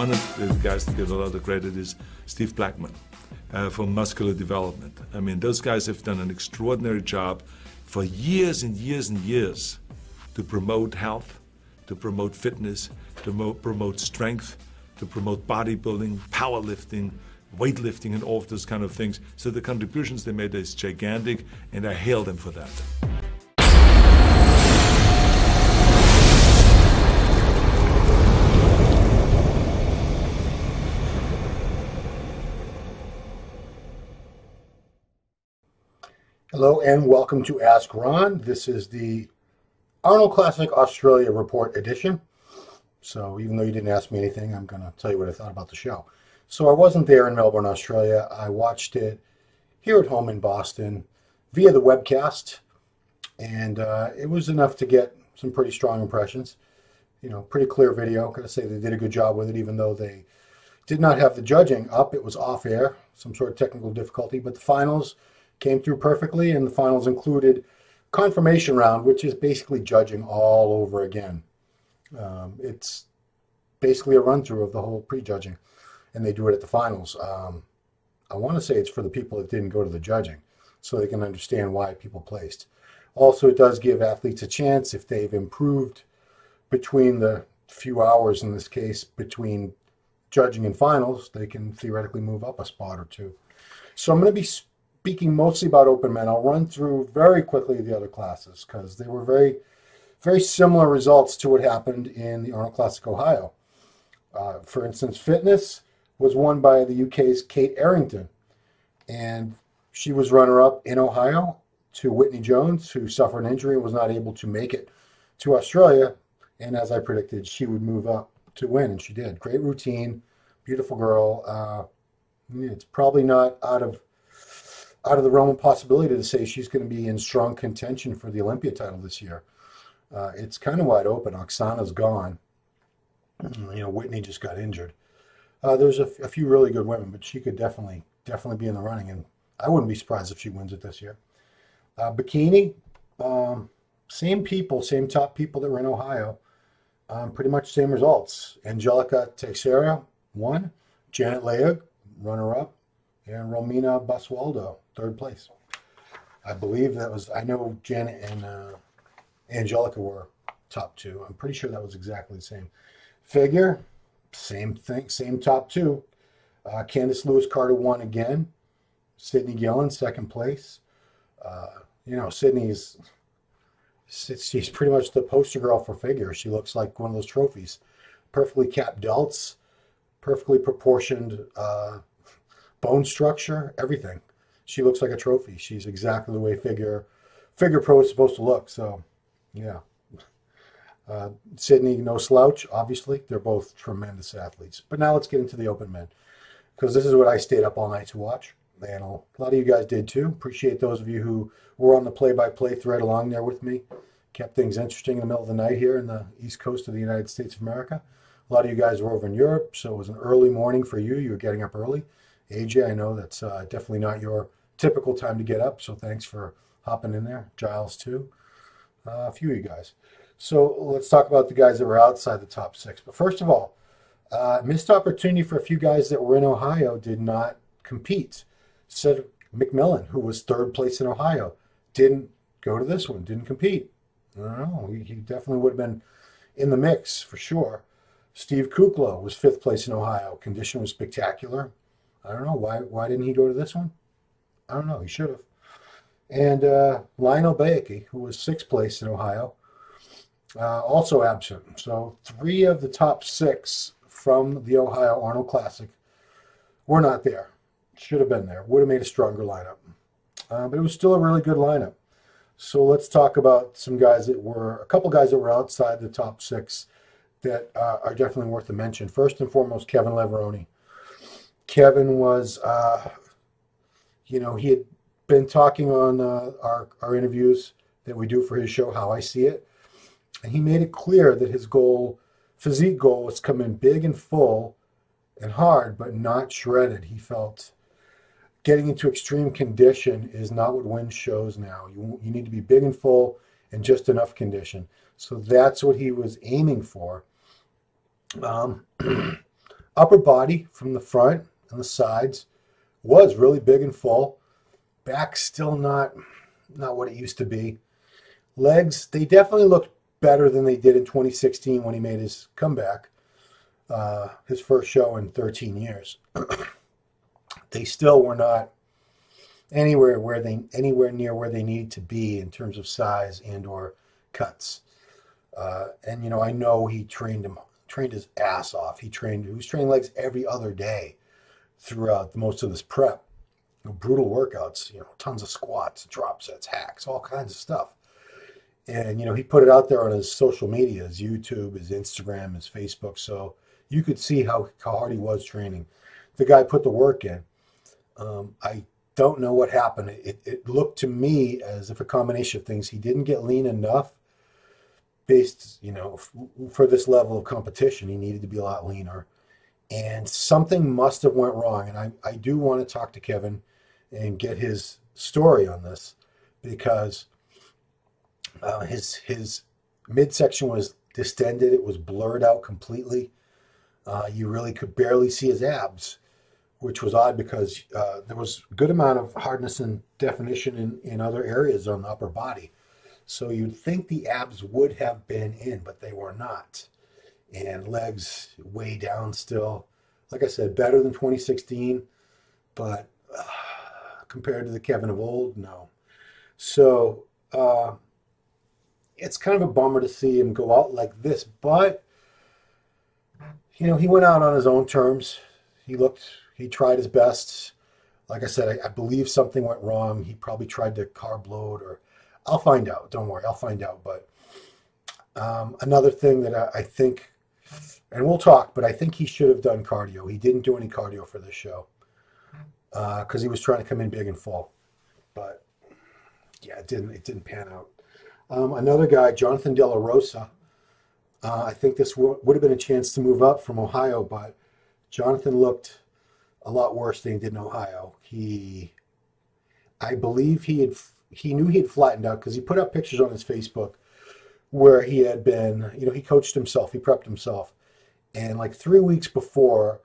one of the guys that get a lot of credit is Steve Blackman for muscular development. I mean, those guys have done an extraordinary job for years and years and years to promote health, to promote fitness, to promote strength, to promote bodybuilding, powerlifting, weightlifting, and all of those kind of things. So the contributions they made is gigantic, and I hail them for that. Hello and welcome to Ask Ron. This is the Arnold Classic Australia Report edition. So even though you didn't ask me anything, I'm going to tell you what I thought about the show. So I wasn't there in Melbourne, Australia. I watched it here at home in Boston via the webcast, and it was enough to get some pretty strong impressions. You know, pretty clear video. Got to say they did a good job with it, even though they did not have the judging up. It was off air, some sort of technical difficulty, but the finals came through perfectly, and the finals included confirmation round, which is basically judging all over again. It's basically a run-through of the whole pre-judging, and they do it at the finals. I want to say it's for the people that didn't go to the judging, so they can understand why people placed. Also, it does give athletes a chance, if they've improved between the few hours, in this case, between judging and finals, they can theoretically move up a spot or two. So I'm going to be speaking mostly about open men. I'll run through very quickly the other classes because they were very, very similar results to what happened in the Arnold Classic Ohio. For instance, fitness was won by the UK's Kate Errington, and she was runner-up in Ohio to Whitney Jones, who suffered an injury and was not able to make it to Australia. And as I predicted, she would move up to win, and she did. Great routine, beautiful girl. It's probably not out of the realm of possibility to say she's going to be in strong contention for the Olympia title this year. It's kind of wide open. Oksana's gone. You know, Whitney just got injured. There's a few really good women, but she could definitely be in the running, and I wouldn't be surprised if she wins it this year. Bikini, same people, same top people that were in Ohio. Pretty much same results. Angelica Teixeira won. Janet Leag, runner-up. And Romina Basualdo, third place. I believe that was, I know Janet and Angelica were top two. I'm pretty sure that was exactly the same. Figure, same thing, same top two. Candice Lewis-Carter won again. Sydney Gillen, second place. You know, she's pretty much the poster girl for figure. She looks like one of those trophies. Perfectly capped delts, perfectly proportioned bone structure, everything. She looks like a trophy. She's exactly the way figure pro is supposed to look. So, yeah. Sydney, no slouch, obviously. They're both tremendous athletes. But now let's get into the open men, because this is what I stayed up all night to watch. And a lot of you guys did too. Appreciate those of you who were on the play-by-play thread along there with me. Kept things interesting in the middle of the night here in the East Coast of the United States of America. A lot of you guys were over in Europe, so it was an early morning for you. You were getting up early. AJ, I know that's definitely not your typical time to get up, so thanks for hopping in there. Giles, too. A few of you guys. So let's talk about the guys that were outside the top six. But first of all, missed opportunity for a few guys that were in Ohio did not compete. Cedric McMillan, who was third place in Ohio, didn't go to this one, didn't compete. I don't know. He definitely would have been in the mix for sure. Steve Kukla was fifth place in Ohio. Condition was spectacular. I don't know. Why didn't he go to this one? I don't know. He should have. And Lionel Bayeke, who was sixth place in Ohio, also absent. So 3 of the top 6 from the Ohio Arnold Classic were not there. Should have been there. Would have made a stronger lineup. But it was still a really good lineup. So let's talk about some guys that were, a couple guys that were outside the top 6 that are definitely worth a mention. First and foremost, Kevin Leveroni. Kevin was, you know, he had been talking on our interviews that we do for his show, How I See It. And he made it clear that his goal, physique goal, was to come in big and full and hard, but not shredded. He felt getting into extreme condition is not what wins shows now. You need to be big and full and just enough condition. So that's what he was aiming for. Upper body from the front and the sides was really big and full. Back still not what it used to be. Legs, they definitely looked better than they did in 2016 when he made his comeback, his first show in 13 years. They still were not anywhere near where they needed to be in terms of size and or cuts. And I know he trained his ass off. He was training legs every other day throughout most of this prep. Brutal workouts, tons of squats, drop sets, hacks, all kinds of stuff. And he put it out there on his social media, his YouTube, his Instagram, his Facebook, so you could see how hard he was training. The guy put the work in. I don't know what happened. It looked to me as if a combination of things. He didn't get lean enough based, for this level of competition. He needed to be a lot leaner. And something must have went wrong. And I do want to talk to Kevin and get his story on this, because his midsection was distended. It was blurred out completely. You really could barely see his abs, which was odd because there was a good amount of hardness and definition in other areas on the upper body. So you'd think the abs would have been in, but they were not. And legs way down still. Like I said, better than 2016, but compared to the Kevin of old, no. So it's kind of a bummer to see him go out like this, but he went out on his own terms. He tried his best. Like I said, I believe something went wrong. He probably tried to carb load, or I'll find out. Don't worry, I'll find out. But another thing that I think, and we'll talk, but I think he should have done cardio. He didn't do any cardio for this show because he was trying to come in big and full. But yeah, it didn't pan out. Another guy, Jonathan De La Rosa. I think this would have been a chance to move up from Ohio, but Jonathan looked a lot worse than he did in Ohio. I believe he knew he had flattened out because he put up pictures on his Facebook where he had been, he coached himself, he prepped himself. And like 3 weeks before,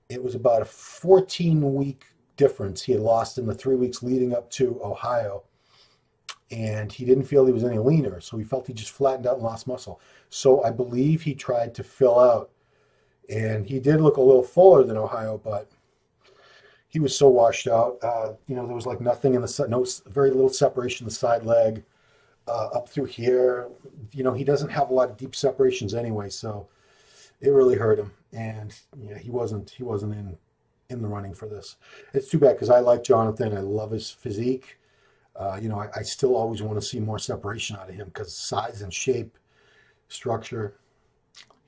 it was about a 14-week difference he had lost in the 3 weeks leading up to Ohio. And he didn't feel he was any leaner, so he felt he just flattened out and lost muscle. So I believe he tried to fill out, and he did look a little fuller than Ohio, but he was so washed out. There was like nothing in the side, very little separation in the side leg up through here. He doesn't have a lot of deep separations anyway, so it really hurt him. And he wasn't in the running for this. It's too bad because I like Jonathan. I love his physique. I still always want to see more separation out of him because size and shape, structure,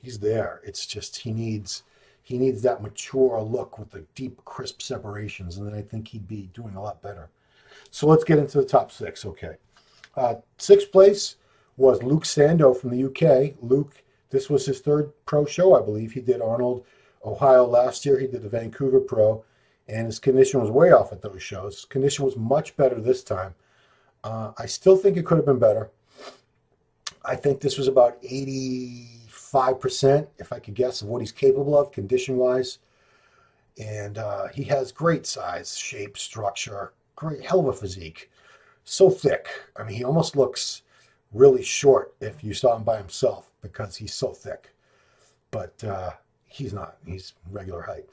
he's there. It's just he needs that mature look with the deep, crisp separations, and then I think he'd be doing a lot better. So let's get into the top six. Okay. Sixth place was Luke Sando from the UK. Luke, this was his third pro show, I believe. He did Arnold, Ohio last year. He did the Vancouver Pro. And his condition was way off at those shows. His condition was much better this time. I still think it could have been better. I think this was about 85%, if I could guess, of what he's capable of condition-wise. And he has great size, shape, structure, great, hell of a physique. So thick. I mean, he almost looks really short if you saw him by himself because he's so thick. But he's not. He's regular height.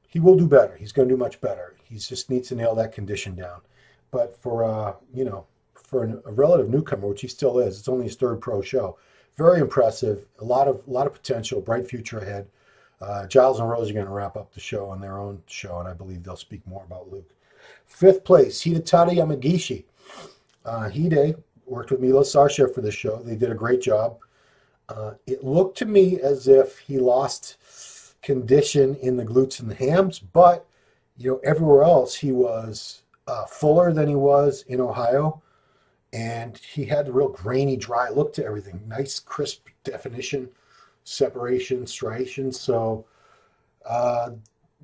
He will do better. He's going to do much better. He just needs to nail that condition down. But for a relative newcomer, which he still is, it's only his third pro show. Very impressive. A lot of potential. Bright future ahead. Giles and Rose are going to wrap up the show on their own show, and I believe they'll speak more about Luke. Fifth place, Hidetaka Yamagishi. Hide worked with Milo Sarshev for this show. They did a great job. It looked to me as if he lost condition in the glutes and the hams, but everywhere else he was fuller than he was in Ohio, and he had a real grainy, dry look to everything. Nice, crisp definition, separation, striations. So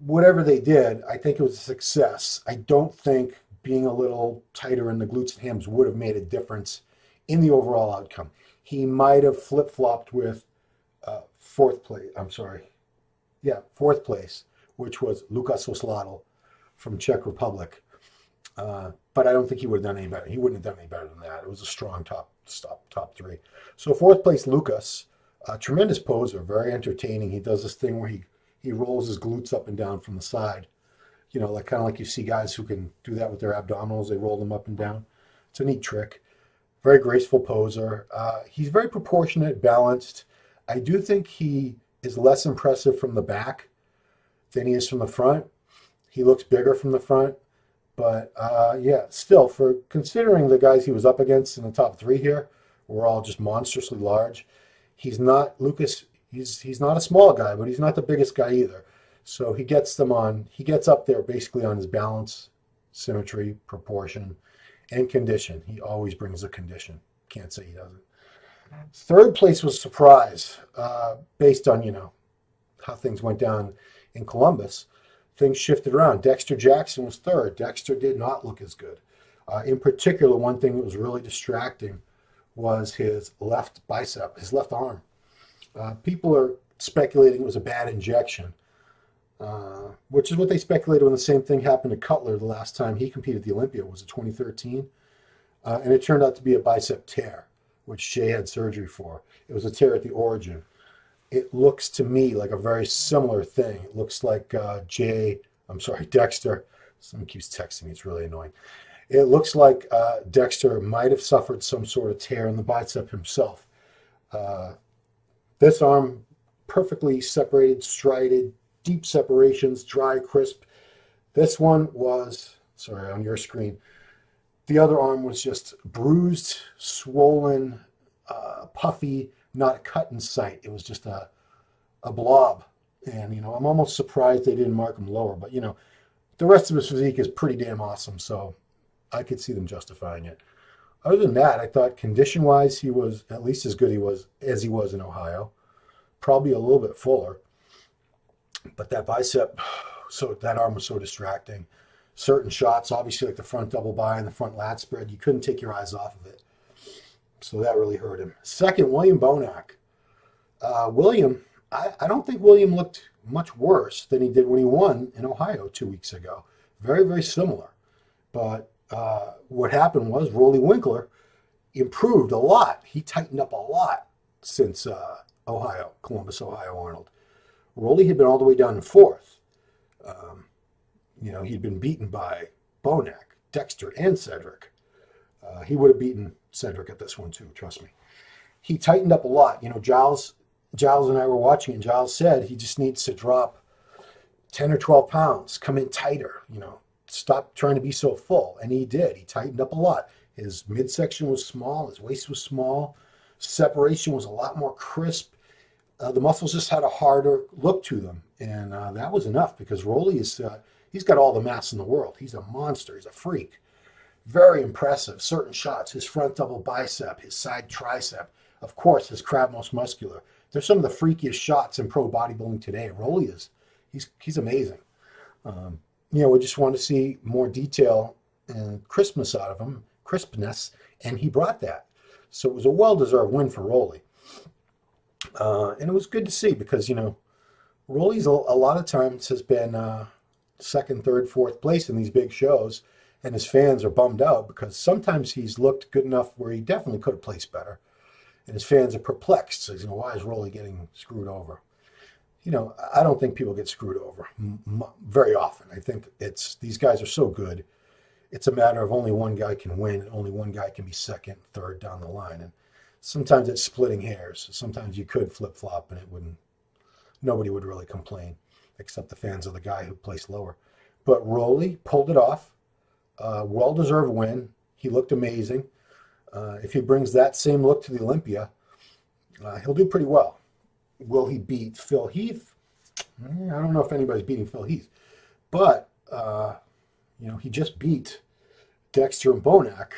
whatever they did, I think it was a success. I don't think being a little tighter in the glutes and hams would have made a difference in the overall outcome. He might have flip-flopped with fourth place. I'm sorry. Yeah, fourth place, which was Lukas Osladl from Czech Republic. But I don't think he would have done any better. He wouldn't have done any better than that. It was a strong top three. So fourth place, Lukas, tremendous poser, very entertaining. He does this thing where he rolls his glutes up and down from the side. You know, like kind of like you see guys who can do that with their abdominals. They roll them up and down. It's a neat trick. Very graceful poser. He's very proportionate, balanced. I do think he is less impressive from the back than he is from the front. He looks bigger from the front. But yeah, still, for considering the guys he was up against in the top three here were all just monstrously large. He's not, Lukas, he's not a small guy, but he's not the biggest guy either. So he gets up there basically on his balance, symmetry, proportion, and condition. He always brings a condition. Can't say he doesn't. Third place was surprise, based on, you know, how things went down in Columbus. Things shifted around. Dexter Jackson was third. Dexter did not look as good. In particular, one thing that was really distracting was his left bicep, his left arm. People are speculating it was a bad injection, which is what they speculated when the same thing happened to Cutler the last time he competed at the Olympia. Was it 2013? And it turned out to be a bicep tear, which Jay had surgery for. It was a tear at the origin. It looks to me like a very similar thing. It looks like Dexter. Someone keeps texting me. It's really annoying. It looks like Dexter might have suffered some sort of tear in the bicep himself. This arm, perfectly separated, striated, deep separations, dry, crisp. This one was, sorry, on your screen. The other arm was just bruised, swollen, puffy, not a cut in sight. It was just a blob. And, you know, I'm almost surprised they didn't mark him lower. But, you know, the rest of his physique is pretty damn awesome. So I could see them justifying it. Other than that, I thought condition-wise, he was at least as good as he was in Ohio. Probably a little bit fuller. But that bicep, so that arm was so distracting. Certain shots, obviously like the front double bi and the front lat spread, you couldn't take your eyes off of it. So that really hurt him. Second, William Bonac. I don't think William looked much worse than he did when he won in Ohio 2 weeks ago. Very, very similar. But what happened was Rolly Winkler improved a lot. He tightened up a lot since Columbus, Ohio, Arnold. Rolly had been all the way down in fourth. You know, he'd been beaten by Bonac, Dexter, and Cedric. He would have beaten Cedric at this one too, trust me. He tightened up a lot. You know, Giles and I were watching, and Giles said he just needs to drop 10 or 12 pounds, come in tighter, you know, stop trying to be so full. And he did. He tightened up a lot. His midsection was small. His waist was small. Separation was a lot more crisp. The muscles just had a harder look to them. And that was enough because Rolly is, he's got all the mass in the world. He's a monster. He's a freak. Very impressive. Certain shots, his front double bicep, his side tricep, of course, his crab most muscular. They're some of the freakiest shots in pro bodybuilding today. Rolly is, he's amazing. You know, we just want to see more detail and crispness out of him, and he brought that. So it was a well-deserved win for Rolly. And it was good to see because, you know, Rolly's a lot of times has been second, third, fourth place in these big shows, and his fans are bummed out because sometimes he's looked good enough where he definitely could have placed better. And his fans are perplexed. So, you know, why is Rolly getting screwed over? You know, I don't think people get screwed over very often. I think these guys are so good. It's a matter of only one guy can win and only one guy can be second, third down the line. And sometimes it's splitting hairs. Sometimes you could flip-flop and nobody would really complain except the fans of the guy who placed lower. But Rolly pulled it off. Well-deserved win. He looked amazing. If he brings that same look to the Olympia, he'll do pretty well. Will he beat Phil Heath? I don't know if anybody's beating Phil Heath. But, you know, he just beat Dexter and Bonac.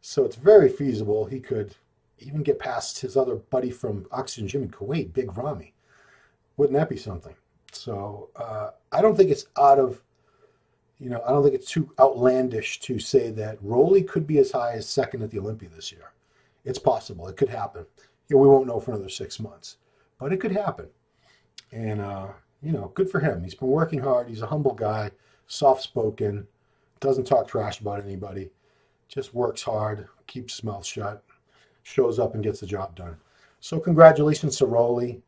So it's very feasible he could even get past his other buddy from Oxygen Gym in Kuwait, Big Ramy. Wouldn't that be something? So I don't think it's I don't think it's too outlandish to say that Rolly could be as high as second at the Olympia this year. It's possible. It could happen. You know, we won't know for another 6 months. But it could happen. And you know, good for him. He's been working hard. He's a humble guy, soft-spoken, doesn't talk trash about anybody, just works hard, keeps his mouth shut, shows up and gets the job done. So congratulations to Rolly.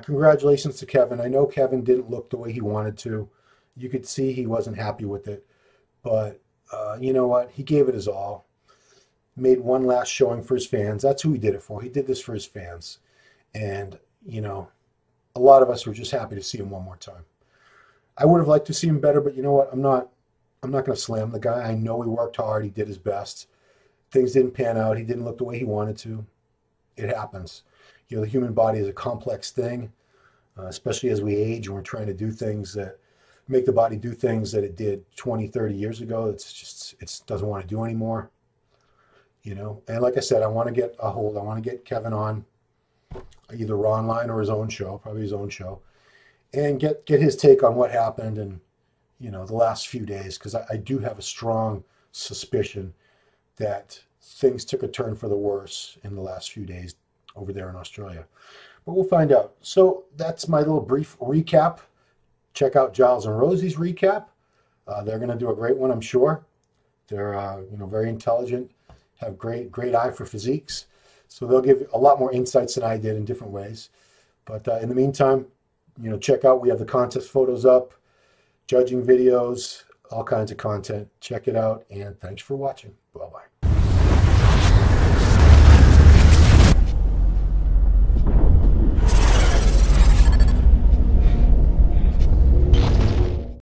Congratulations to Kevin. I know Kevin didn't look the way he wanted to. You could see he wasn't happy with it. But you know what? He gave it his all. Made one last showing for his fans. That's who he did it for. He did this for his fans. And, you know, a lot of us were just happy to see him one more time. I would have liked to see him better, but you know what? I'm not going to slam the guy. I know he worked hard. He did his best. Things didn't pan out. He didn't look the way he wanted to. It happens. You know, the human body is a complex thing, especially as we age and we're trying to do things that make the body do things that it did 20, 30 years ago. It doesn't want to do anymore, you know. And like I said, I want to get Kevin on either Raw Online or his own show, probably his own show, and get his take on what happened and, you know, the last few days, because I do have a strong suspicion that things took a turn for the worse in the last few days over there in Australia. But we'll find out. So that's my little brief recap. Check out Giles and Rosie's recap. They're going to do a great one, I'm sure. They're you know, very intelligent, have great eye for physiques. So they'll give a lot more insights than I did in different ways. But in the meantime, you know, check out, we have the contest photos up, judging videos, all kinds of content. Check it out, and thanks for watching. Bye-bye.